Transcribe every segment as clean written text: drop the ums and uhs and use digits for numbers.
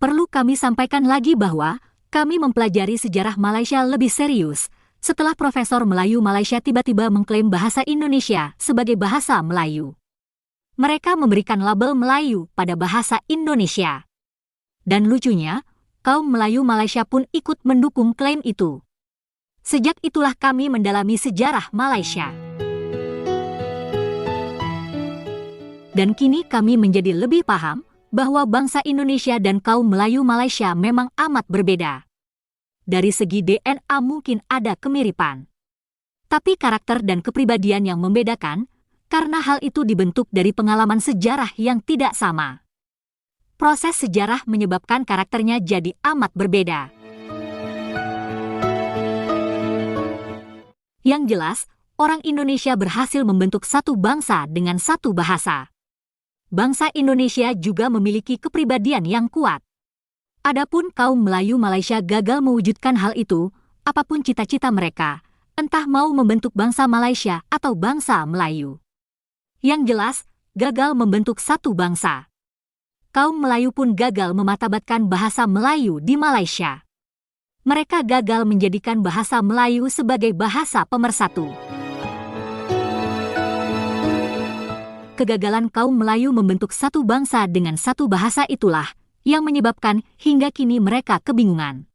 Perlu kami sampaikan lagi bahwa kami mempelajari sejarah Malaysia lebih serius setelah Profesor Melayu Malaysia tiba-tiba mengklaim bahasa Indonesia sebagai bahasa Melayu. Mereka memberikan label Melayu pada bahasa Indonesia. Dan lucunya, kaum Melayu Malaysia pun ikut mendukung klaim itu. Sejak itulah kami mendalami sejarah Malaysia. Dan kini kami menjadi lebih paham bahwa bangsa Indonesia dan kaum Melayu Malaysia memang amat berbeda. Dari segi DNA mungkin ada kemiripan. Tapi karakter dan kepribadian yang membedakan, karena hal itu dibentuk dari pengalaman sejarah yang tidak sama. Proses sejarah menyebabkan karakternya jadi amat berbeda. Yang jelas, orang Indonesia berhasil membentuk satu bangsa dengan satu bahasa. Bangsa Indonesia juga memiliki kepribadian yang kuat. Adapun kaum Melayu Malaysia gagal mewujudkan hal itu, apapun cita-cita mereka, entah mau membentuk bangsa Malaysia atau bangsa Melayu. Yang jelas, gagal membentuk satu bangsa. Kaum Melayu pun gagal mematabatkan bahasa Melayu di Malaysia. Mereka gagal menjadikan bahasa Melayu sebagai bahasa pemersatu. Kegagalan kaum Melayu membentuk satu bangsa dengan satu bahasa itulah yang menyebabkan hingga kini mereka kebingungan.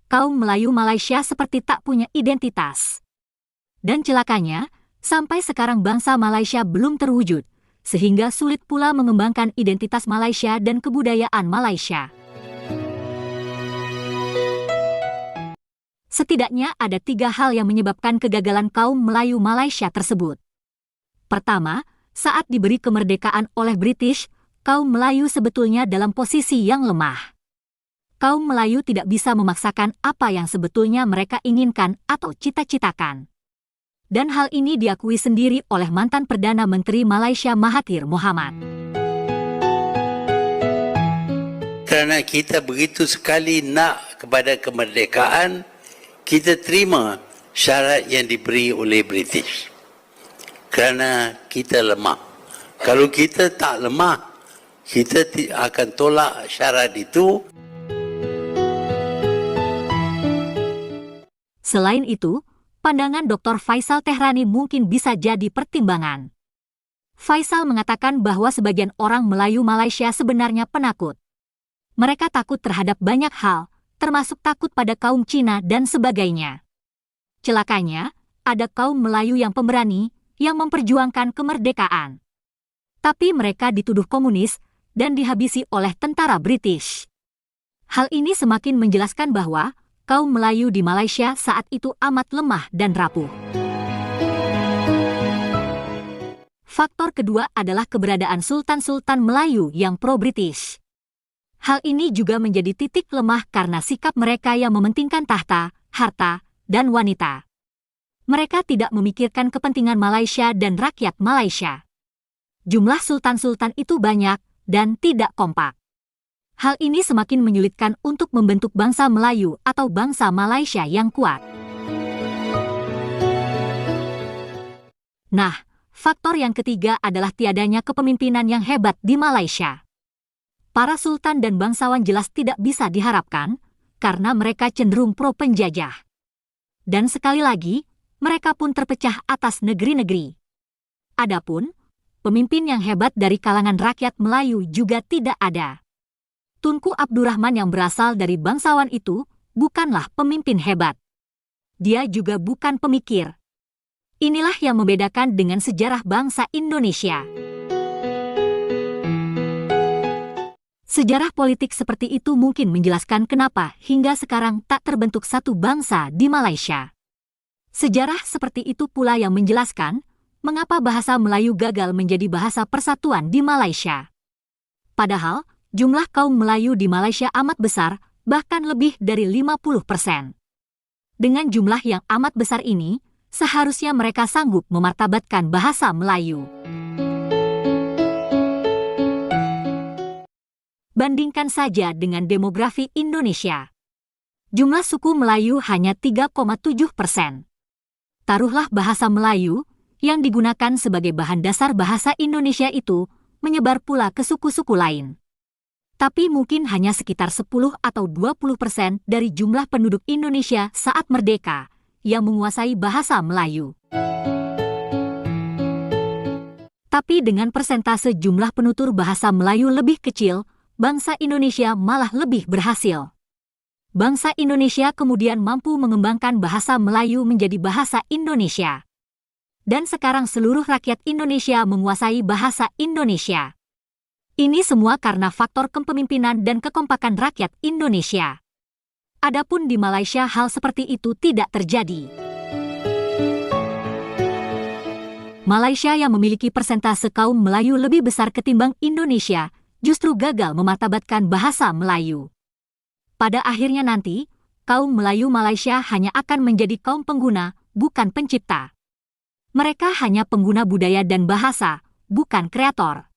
Kaum Melayu Malaysia seperti tak punya identitas. Dan celakanya, sampai sekarang bangsa Malaysia belum terwujud, sehingga sulit pula mengembangkan identitas Malaysia dan kebudayaan Malaysia. Setidaknya ada 3 hal yang menyebabkan kegagalan kaum Melayu Malaysia tersebut. Pertama, saat diberi kemerdekaan oleh British, kaum Melayu sebetulnya dalam posisi yang lemah. Kaum Melayu tidak bisa memaksakan apa yang sebetulnya mereka inginkan atau cita-citakan. Dan hal ini diakui sendiri oleh mantan Perdana Menteri Malaysia Mahathir Mohamad. Kerana kita begitu sekali nak kepada kemerdekaan, kita terima syarat yang diberi oleh British. Kerana kita lemah. Kalau kita tak lemah, kita akan tolak syarat itu. Selain itu, pandangan Dr. Faisal Tehrani mungkin bisa jadi pertimbangan. Faisal mengatakan bahwa sebagian orang Melayu Malaysia sebenarnya penakut. Mereka takut terhadap banyak hal, termasuk takut pada kaum Cina dan sebagainya. Celakanya, ada kaum Melayu yang pemberani, yang memperjuangkan kemerdekaan. Tapi mereka dituduh komunis dan dihabisi oleh tentara British. Hal ini semakin menjelaskan bahwa kaum Melayu di Malaysia saat itu amat lemah dan rapuh. Faktor kedua adalah keberadaan sultan-sultan Melayu yang pro-British. Hal ini juga menjadi titik lemah karena sikap mereka yang mementingkan tahta, harta, dan wanita. Mereka tidak memikirkan kepentingan Malaysia dan rakyat Malaysia. Jumlah sultan-sultan itu banyak dan tidak kompak. Hal ini semakin menyulitkan untuk membentuk bangsa Melayu atau bangsa Malaysia yang kuat. Nah, faktor yang ketiga adalah tiadanya kepemimpinan yang hebat di Malaysia. Para sultan dan bangsawan jelas tidak bisa diharapkan karena mereka cenderung pro-penjajah. Dan sekali lagi, mereka pun terpecah atas negeri-negeri. Adapun, pemimpin yang hebat dari kalangan rakyat Melayu juga tidak ada. Tunku Abdurrahman yang berasal dari bangsawan itu bukanlah pemimpin hebat. Dia juga bukan pemikir. Inilah yang membedakan dengan sejarah bangsa Indonesia. Sejarah politik seperti itu mungkin menjelaskan kenapa hingga sekarang tak terbentuk satu bangsa di Malaysia. Sejarah seperti itu pula yang menjelaskan mengapa bahasa Melayu gagal menjadi bahasa persatuan di Malaysia. Padahal, jumlah kaum Melayu di Malaysia amat besar, bahkan lebih dari 50%. Dengan jumlah yang amat besar ini, seharusnya mereka sanggup memartabatkan bahasa Melayu. Bandingkan saja dengan demografi Indonesia. Jumlah suku Melayu hanya 3,7%. Taruhlah bahasa Melayu, yang digunakan sebagai bahan dasar bahasa Indonesia itu, menyebar pula ke suku-suku lain. Tapi mungkin hanya sekitar 10 atau 20% dari jumlah penduduk Indonesia saat merdeka yang menguasai bahasa Melayu. Tapi dengan persentase jumlah penutur bahasa Melayu lebih kecil, bangsa Indonesia malah lebih berhasil. Bangsa Indonesia kemudian mampu mengembangkan bahasa Melayu menjadi bahasa Indonesia. Dan sekarang seluruh rakyat Indonesia menguasai bahasa Indonesia. Ini semua karena faktor kepemimpinan dan kekompakan rakyat Indonesia. Adapun di Malaysia hal seperti itu tidak terjadi. Malaysia yang memiliki persentase kaum Melayu lebih besar ketimbang Indonesia justru gagal memartabatkan bahasa Melayu. Pada akhirnya nanti, kaum Melayu Malaysia hanya akan menjadi kaum pengguna, bukan pencipta. Mereka hanya pengguna budaya dan bahasa, bukan kreator.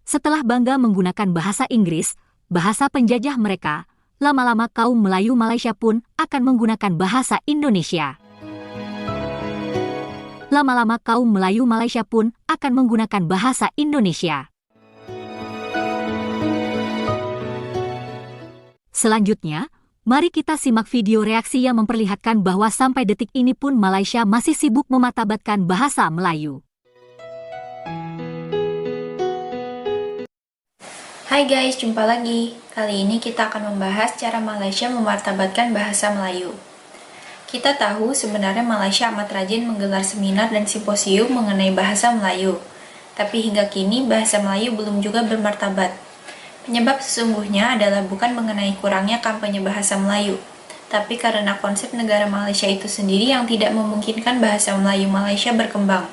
Setelah bangga menggunakan bahasa Inggris, bahasa penjajah mereka, lama-lama kaum Melayu Malaysia pun akan menggunakan bahasa Indonesia. Lama-lama kaum Melayu Malaysia pun akan menggunakan bahasa Indonesia. Selanjutnya, mari kita simak video reaksi yang memperlihatkan bahwa sampai detik ini pun Malaysia masih sibuk memartabatkan bahasa Melayu. Hai guys, jumpa lagi. Kali ini kita akan membahas cara Malaysia memartabatkan bahasa Melayu. Kita tahu sebenarnya Malaysia amat rajin menggelar seminar dan simposium mengenai bahasa Melayu. Tapi hingga kini bahasa Melayu belum juga bermartabat. Penyebab sesungguhnya adalah bukan mengenai kurangnya kampanye bahasa Melayu, tapi karena konsep negara Malaysia itu sendiri yang tidak memungkinkan bahasa Melayu Malaysia berkembang.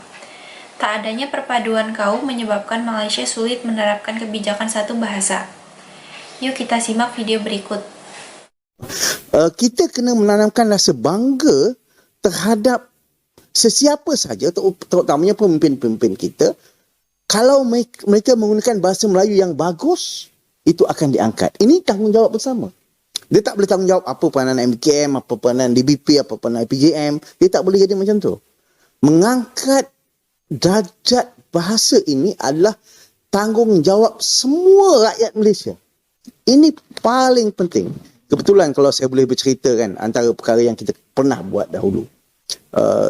Tak adanya perpaduan kaum menyebabkan Malaysia sulit menerapkan kebijakan satu bahasa. Yuk kita simak video berikut. Kita kena menanamkan rasa bangga terhadap sesiapa saja, terutamanya pemimpin-pemimpin kita. Kalau mereka menggunakan bahasa Melayu yang bagus, itu akan diangkat. Ini tanggungjawab bersama. Dia tak boleh tanggungjawab apa peranan MBKM, apa peranan DBP, apa peranan PJM. Dia tak boleh jadi macam tu. Mengangkat darjat bahasa ini adalah tanggungjawab semua rakyat Malaysia. Ini paling penting. Kebetulan kalau saya boleh bercerita kan, antara perkara yang kita pernah buat dahulu.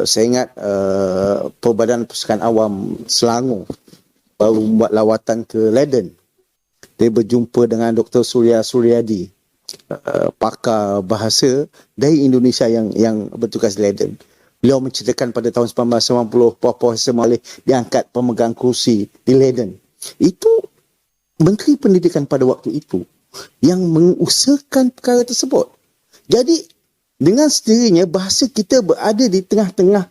Saya ingat Perbadanan Pustakaan Awam Selangor baru membuat lawatan ke Leiden. Dia berjumpa dengan Dr. Surya Suryadi, pakar bahasa dari Indonesia yang bertugas di Leiden. Beliau menceritakan pada tahun 1990 Profesor Malih diangkat pemegang kursi di Leiden. Itu Menteri Pendidikan pada waktu itu yang mengusahakan perkara tersebut. Jadi dengan sendirinya bahasa kita berada di tengah-tengah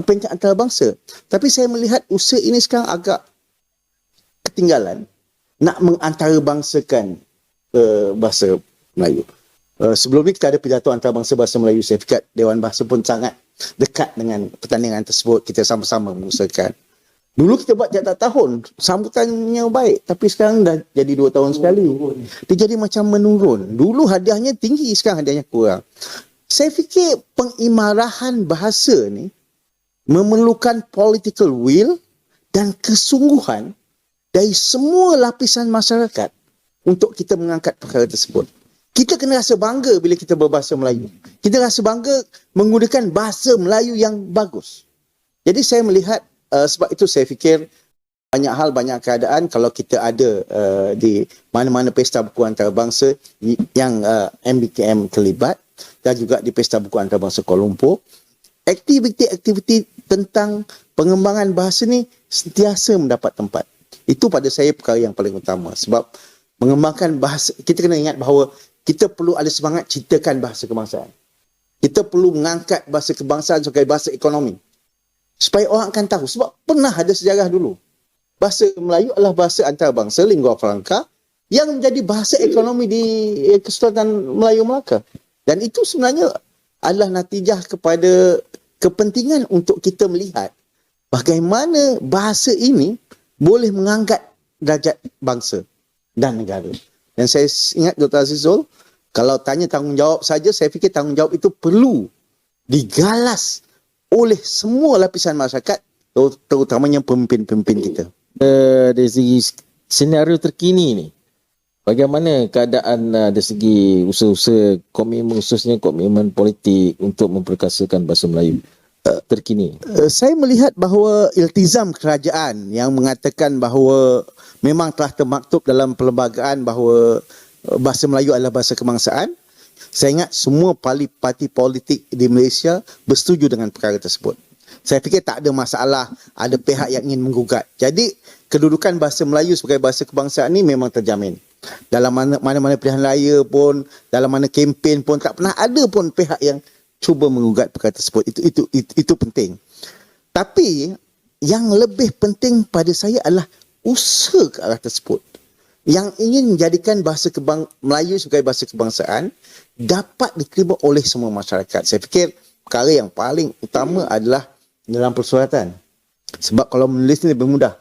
peringkat antarabangsa. Tapi saya melihat usaha ini sekarang agak ketinggalan nak mengantarabangsakan bahasa Melayu. Sebelum ni kita ada pidato antarabangsa bahasa Melayu. Saya fikir Dewan Bahasa pun sangat dekat dengan pertandingan tersebut. Kita sama-sama mengusahakan. Dulu kita buat tiap tahun, sambutannya baik. Tapi sekarang dah jadi 2 tahun sekali. Dia jadi macam menurun. Dulu hadiahnya tinggi, sekarang hadiahnya kurang. Saya fikir pengimarahan bahasa ni memerlukan political will dan kesungguhan dari semua lapisan masyarakat untuk kita mengangkat perkara tersebut. Kita kena rasa bangga bila kita berbahasa Melayu. Kita rasa bangga menggunakan bahasa Melayu yang bagus. Jadi saya melihat, sebab itu saya fikir banyak hal, banyak keadaan kalau kita ada di mana-mana pesta buku antarabangsa yang MBKM terlibat dan juga di pesta buku antarabangsa Kuala Lumpur, aktiviti-aktiviti tentang pengembangan bahasa ni sentiasa mendapat tempat. Itu pada saya perkara yang paling utama. Sebab mengembangkan bahasa, kita kena ingat bahawa kita perlu ada semangat ciptakan bahasa kebangsaan. Kita perlu mengangkat bahasa kebangsaan sebagai bahasa ekonomi. Supaya orang akan tahu. Sebab pernah ada sejarah dulu. Bahasa Melayu adalah bahasa antarabangsa, lingua franca, yang menjadi bahasa ekonomi di Kesultanan Melayu Melaka. Dan itu sebenarnya adalah natijah kepada kepentingan untuk kita melihat bagaimana bahasa ini boleh mengangkat darjat bangsa dan negara. Dan saya ingat Dr. Azizul, kalau tanya tanggungjawab saja, saya fikir tanggungjawab itu perlu digalas oleh semua lapisan masyarakat, terutamanya pemimpin-pemimpin kita. Dari segi senario terkini ni, bagaimana keadaan dari segi usaha-usaha komitmen, khususnya komitmen politik untuk memperkasakan bahasa Melayu terkini? Saya melihat bahawa iltizam kerajaan yang mengatakan bahawa memang telah termaktub dalam perlembagaan bahawa bahasa Melayu adalah bahasa kebangsaan. Saya ingat semua parti politik di Malaysia bersetuju dengan perkara tersebut. Saya fikir tak ada masalah ada pihak yang ingin menggugat. Jadi kedudukan bahasa Melayu sebagai bahasa kebangsaan ini memang terjamin. Dalam mana-mana pilihan raya pun, dalam mana kempen pun, tak pernah ada pun pihak yang cuba menggugat perkara tersebut. Itu penting. Tapi yang lebih penting pada saya adalah usaha ke arah tersebut. Yang ingin menjadikan bahasa Melayu sebagai bahasa kebangsaan dapat diterima oleh semua masyarakat. Saya fikir perkara yang paling utama adalah dalam persuratan. Sebab kalau menulis ni lebih mudah.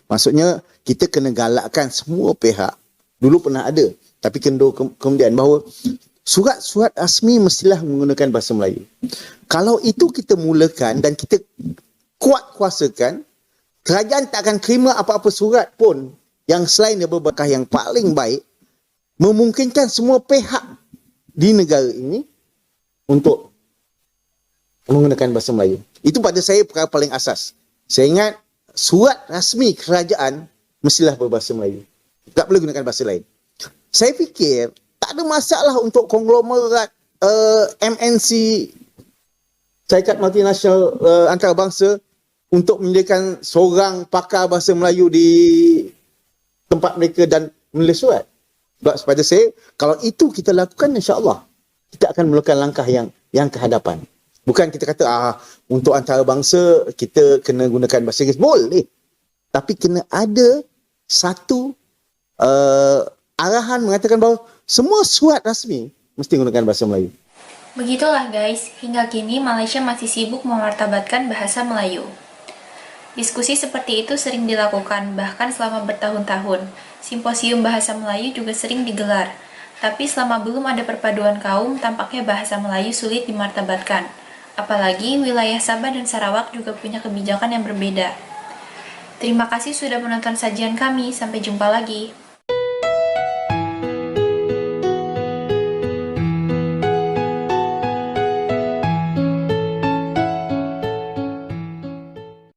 Maksudnya kita kena galakkan semua pihak. Dulu pernah ada, tapi kemudian bahawa surat-surat rasmi mestilah menggunakan bahasa Melayu. Kalau itu kita mulakan dan kita kuat kuasakan, kerajaan tak akan terima apa-apa surat pun yang selain daripada berkah yang paling baik, memungkinkan semua pihak di negara ini untuk menggunakan bahasa Melayu. Itu pada saya perkara paling asas. Saya ingat surat rasmi kerajaan mestilah berbahasa Melayu. Tak boleh gunakan bahasa lain. Saya fikir tak ada masalah untuk konglomerat MNC, syarikat multinasional antarabangsa untuk menyediakan seorang pakar bahasa Melayu di tempat mereka dan menulis surat. Sebab pada saya, kalau itu kita lakukan, insya-Allah kita akan melakukan langkah yang ke hadapan. Bukan kita kata untuk antarabangsa kita kena gunakan bahasa Inggeris. Boleh. Tapi kena ada satu arahan mengatakan bahawa semua surat rasmi mesti gunakan bahasa Melayu. Begitulah guys, hingga kini Malaysia masih sibuk memartabatkan bahasa Melayu. Diskusi seperti itu sering dilakukan, bahkan selama bertahun-tahun. Simposium bahasa Melayu juga sering digelar. Tapi selama belum ada perpaduan kaum, tampaknya bahasa Melayu sulit dimartabatkan. Apalagi wilayah Sabah dan Sarawak juga punya kebijakan yang berbeda. Terima kasih sudah menonton sajian kami, sampai jumpa lagi.